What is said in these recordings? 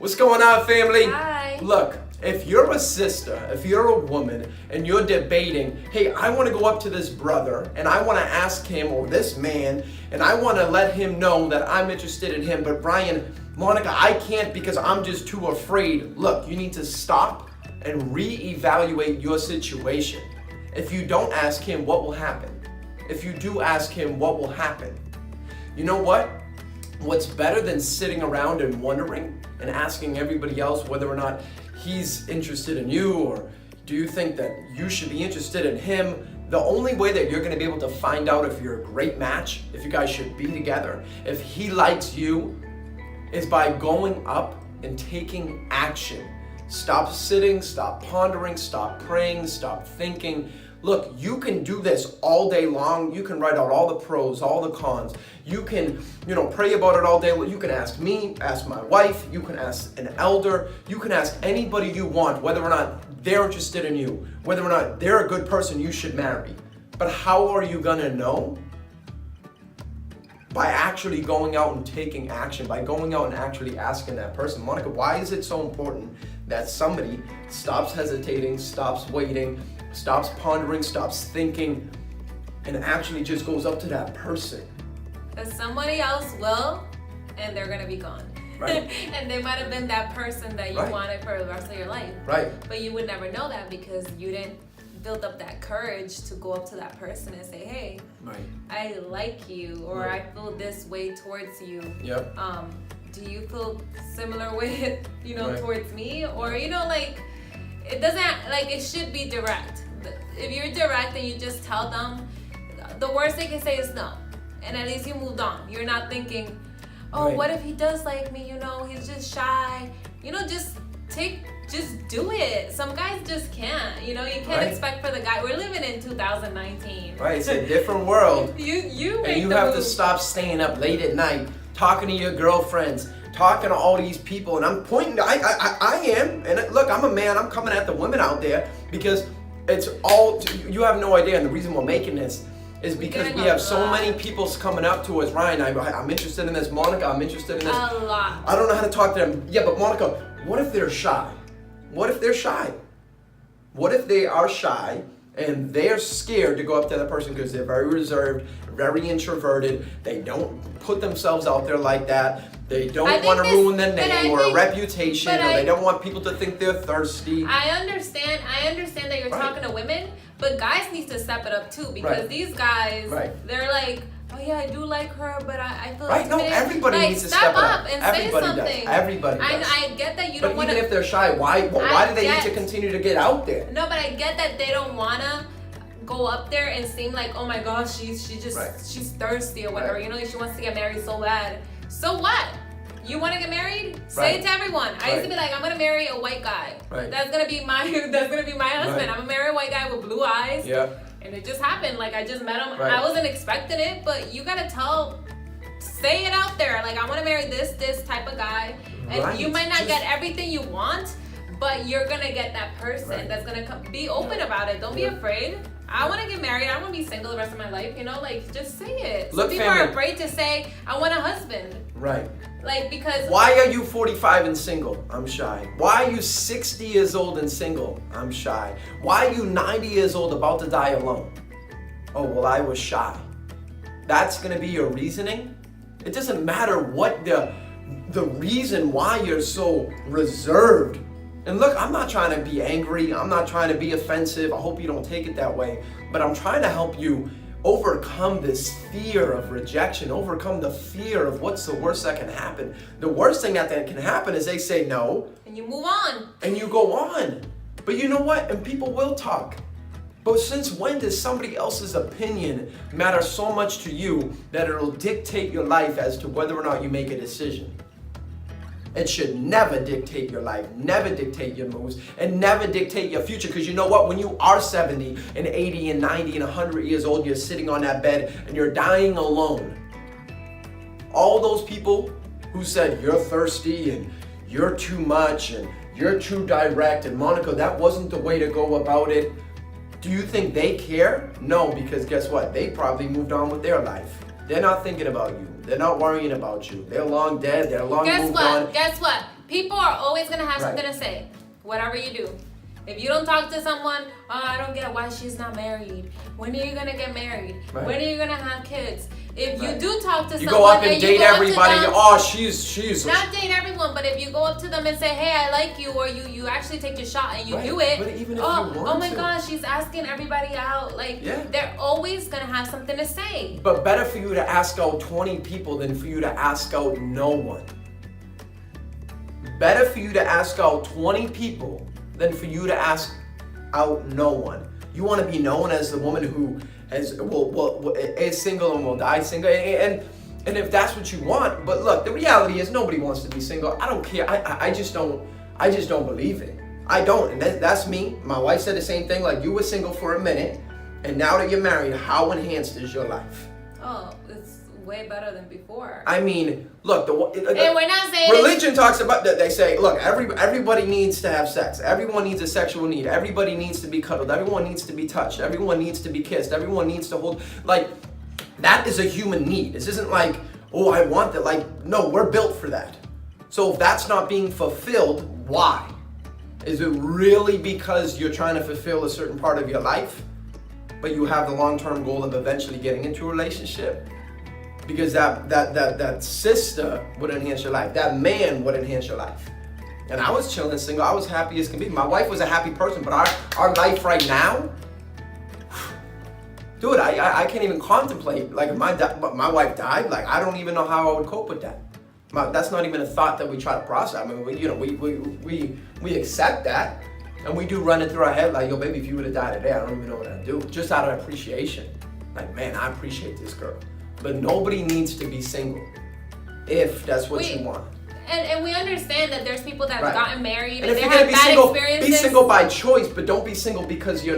What's going on, family? Hi. Look, if you're a sister, if you're a woman, and you're debating, hey, I want to go up to this brother, and I want to ask him, or this man, and I want to let him know that I'm interested in him, but Brian, Monica, I can't because I'm just too afraid. Look, you need to stop and reevaluate your situation. If you don't ask him, what will happen? If you do ask him, what will happen? You know what? What's better than sitting around and wondering and asking everybody else whether or not he's interested in you, or do you think that you should be interested in him? The only way that you're going to be able to find out if you're a great match, if you guys should be together, if he likes you, is by going up and taking action. Stop sitting, stop pondering, stop praying, stop thinking. Look, you can do this all day long. You can write out all the pros, all the cons. You can, pray about it all day. You can ask me, ask my wife. You can ask an elder. You can ask anybody you want, whether or not they're interested in you, whether or not they're a good person you should marry. But how are you gonna know? By actually going out and taking action, by going out and actually asking that person. Monica, why is it so important that somebody stops hesitating, stops waiting, stops pondering, stops thinking, and actually just goes up to that person? Because somebody else will, and they're gonna be gone. Right. And they might have been that person that you Right. wanted for the rest of your life. Right. But you would never know that because you didn't build up that courage to go up to that person and say, hey, Right. I like you, or Right. I feel this way towards you. Yep. Do you feel similar way, Right. towards me? Or, it doesn't, it should be direct. If you're direct and you just tell them, the worst they can say is no. And at least you moved on. You're not thinking, oh, Right. what if he does like me? He's just shy. Just do it. Some guys just can't. You can't Right. expect for the guy. We're living in 2019. Right, it's a different world. You make And you the have move. to stop staying up late at night, talking to your girlfriends, talking to all these people. And I'm pointing, I am. And look, I'm a man, I'm coming at the women out there because it's all, you have no idea. And the reason we're making this is because getting we a have so lot. many people coming up to us. Ryan, I'm interested in this. Monica, I'm interested in this. A lot. I don't know how to talk to them. Yeah, but Monica, what if they're shy? What if they're shy? What if they are shy and they're scared to go up to that person because they're very reserved, very introverted, they don't put themselves out there like that, they I don't think want to this- ruin their but I name or a think- reputation, or but they don't want people to think they're thirsty. I understand that you're Right. talking to women, but guys need to step it up too because Right. these guys, Right. they're like, oh yeah, I do like her, but I feel Right? No, intimidated. everybody like, needs to step step up up. and Everybody say does. something. Everybody does. I get that you But don't want even to. if they're shy, why do they need to get- continue to get out there? No, but I get that they don't wanna go up there and seem like, oh my gosh, she's Right. thirsty or whatever. Right. She wants to get married so bad. So what? You want to get married? Say Right. it to everyone. I used to be like, I'm gonna marry a white guy. Right. That's gonna be my husband. Right. I'm gonna marry a white guy with blue eyes. Yeah. And it just happened. Like I just met him. Right. I wasn't expecting it, but you gotta say it out there. Like I want to marry this type of guy, and Right. you might not Just- get everything you want, but you're gonna get that person Right. that's gonna be open about it. Don't be Yeah. afraid. I want to get married. I want to be single the rest of my life. Just say it. Look, Some people family. are afraid to say, I want a husband. Right. Because Why are you 45 and single? I'm shy. Why are you 60 years old and single? I'm shy. Why are you 90 years old about to die alone? Oh, well, I was shy. That's going to be your reasoning? It doesn't matter what the reason why you're so reserved. And look, I'm not trying to be angry. I'm not trying to be offensive. I hope you don't take it that way. But I'm trying to help you overcome this fear of rejection, overcome the fear of what's the worst that can happen. The worst thing that can happen is they say no, and you move on. and you go on. But you know what? And people will talk. But since when does somebody else's opinion matter so much to you that it'll dictate your life as to whether or not you make a decision? It should never dictate your life, never dictate your moves, and never dictate your future. Because you know what? When you are 70 and 80 and 90 and 100 years old, you're sitting on that bed and you're dying alone. All those people who said you're thirsty and you're too much and you're too direct, and Monica, that wasn't the way to go about it. Do you think they care? No, because guess what? They probably moved on with their life. They're not thinking about you. They're not worrying about you. They're long dead. They're long moved on. Guess what? People are always gonna have Right. something to say, whatever you do. If you don't talk to someone, oh, I don't get why she's not married. When are you gonna get married? Right. When are you gonna have kids? If you Right. do talk to You someone go up and you date go up to everybody. them- Oh, she's. not date everyone, but if you go up to them and say, "Hey, I like you," or you actually take your shot and you Right, do it, but even if oh, you want oh my to. gosh, she's asking everybody out. Like, Yeah. they're always gonna have something to say. But better for you to ask out 20 people than for you to ask out no one. Better for you to ask out 20 people than for you to ask out no one. You want to be known as the woman who is single and will die single, and if that's what you want. But look, the reality is nobody wants to be single. I don't care. I just don't believe it. I don't, and that's me. My wife said the same thing. Like, you were single for a minute, and now that you're married, how enhanced is your life? Oh, it's way better than before. I mean, look, And we're not saying religion talks about that. They say, look, everybody needs to have sex. Everyone needs a sexual need. Everybody needs to be cuddled. Everyone needs to be touched. Everyone needs to be kissed. Everyone needs to hold. Like, that is a human need. This isn't like, oh, I want that. Like, no, we're built for that. So if that's not being fulfilled, why? Is it really because you're trying to fulfill a certain part of your life, but you have the long-term goal of eventually getting into a relationship? Because that sister would enhance your life. That man would enhance your life. And I was chilling single. I was happy as can be. My wife was a happy person, but our life right now, dude, I can't even contemplate. Like, if my wife died, like, I don't even know how I would cope with that. That's not even a thought that we try to process. I mean, we accept that, and we do run it through our head like, yo, baby, if you would have died today, I don't even know what I'd do. Just out of appreciation. Like, man, I appreciate this girl. But nobody needs to be single if that's what you want. And we understand that there's people that have gotten married and if they you're have gonna be bad single, experiences. be single by choice, but don't be single because you're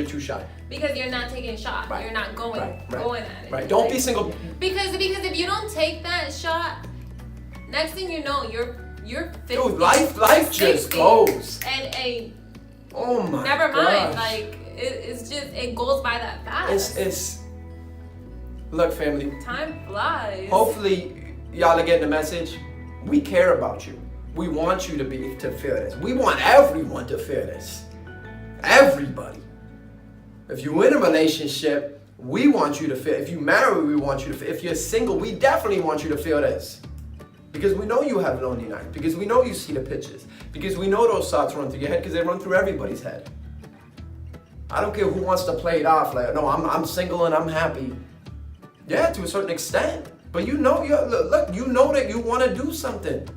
too shy. Because you're not taking a shot. Right. You're not going at it. Right. Don't be single. Because if you don't take that shot, next thing you know, you're 50. Dude, life just goes. And oh my never mind. gosh. Like, it's just, it goes by that fast. Look, family. Time flies. Hopefully, y'all are getting the message. We care about you. We want you to feel this. We want everyone to feel this. Everybody. If you're in a relationship, we want you to feel. If you marry, we want you to feel. If you're single, we definitely want you to feel this. Because we know you have lonely nights. Because we know you see the pictures. Because we know those thoughts run through your head because they run through everybody's head. I don't care who wants to play it off like, no, I'm single and I'm happy. Yeah, to a certain extent. But you know, look, you know that you want to do something.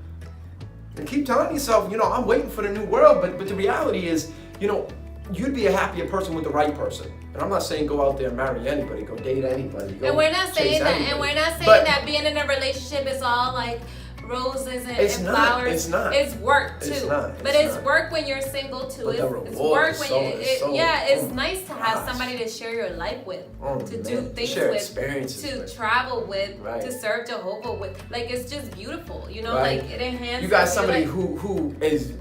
And keep telling yourself, I'm waiting for the new world. But the reality is, you'd be a happier person with the right person. And I'm not saying go out there and marry anybody, go date anybody. And we're not saying that. And we're not saying that being in a relationship is all like roses and flowers. It's not. It's work too. But it's work when you're single too. But it's work when it's nice to have gosh. somebody to share your life with, to man. do things share with, experiences to with. travel with, Right. to serve Jehovah with. Like, it's just beautiful, Right. like it enhances. You got somebody like, who is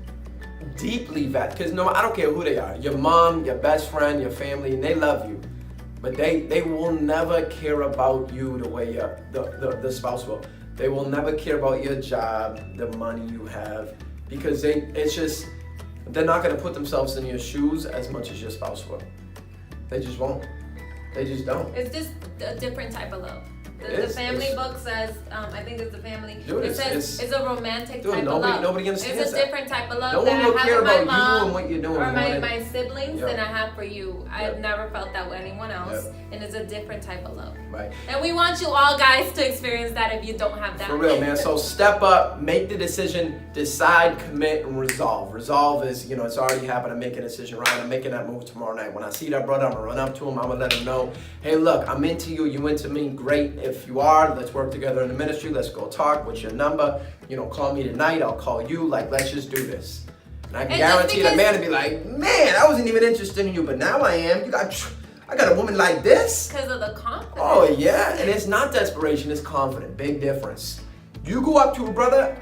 deeply vetted, because I don't care who they are, your mom, your best friend, your family, and they love you, but they will never care about you the way the spouse will. They will never care about your job, the money you have, because they're not going to put themselves in your shoes as much as your spouse will. They just won't. They just don't. It's just a different type of love. The family book says, I think it's the family. Dude, it says it's a romantic dude, type of love. nobody understands It's a that. different type of love No that one will I have care with my about you mom and what you're doing. or my siblings than I have for you. I've Yep. never felt that with anyone else, Yep. and it's a different type of love. Right. And we want you all guys to experience that if you don't have that. For real, man. So step up, make the decision, decide, commit, and resolve. Resolve is, it's already happened. I'm making a decision right. I'm making that move tomorrow night. When I see that brother, I'm gonna run up to him. I'm gonna let him know, hey, look, I'm into you. You into me. Great. If you are, let's work together in the ministry. Let's go talk. What's your number? Call me tonight. I'll call you. Like, let's just do this. And I can guarantee that man to be like, man, I wasn't even interested in you, but now I am. I got a woman like this. Because of the confidence. Oh, yeah. And it's not desperation, it's confidence. Big difference. You go up to a brother,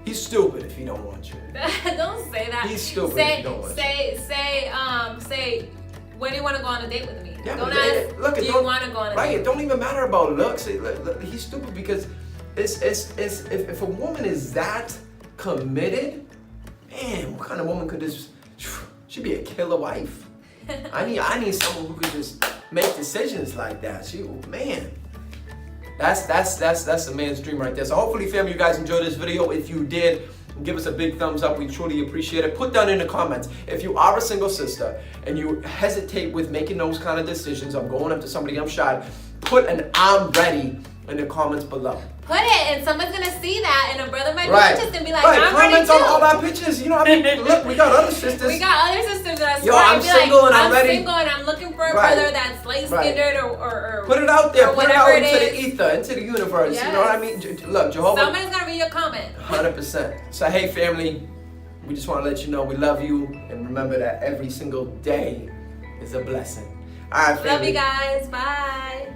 he's stupid if he don't want you. Don't say that. He's stupid if he don't want you. Say, when do you want to go on a date with me? Yeah, don't but ask, do you want to go on a right, date? it don't even matter about looks. He's stupid because if a woman is that committed, man, what kind of woman could this? She'd be a killer wife. I need someone who could just make decisions like that. Man. That's a man's dream right there. So hopefully, family, you guys enjoyed this video. If you did, give us a big thumbs up. We truly appreciate it. Put down in the comments if you are a single sister and you hesitate with making those kind of decisions. I'm going up to somebody, I'm shy. Put an "I'm ready" in the comments below. Put it, and someone's gonna see that, and a brother might be Right. interested and be like, Right. I'm ready Comments too. on all our pictures. You know what I mean? Look, we got other sisters. We got other sisters that are Yo, smart. I'm Be single like, and I'm ready. single and I'm looking for a Right. brother that's light-skinned or Put it out there. or Put it out whatever into it the is. ether, into the universe. You know what I mean? Look, Jehovah. Somebody's gonna read your comment. 100%. So hey, family, we just want to let you know we love you, and remember that every single day is a blessing. All right, family. Love you guys. Bye.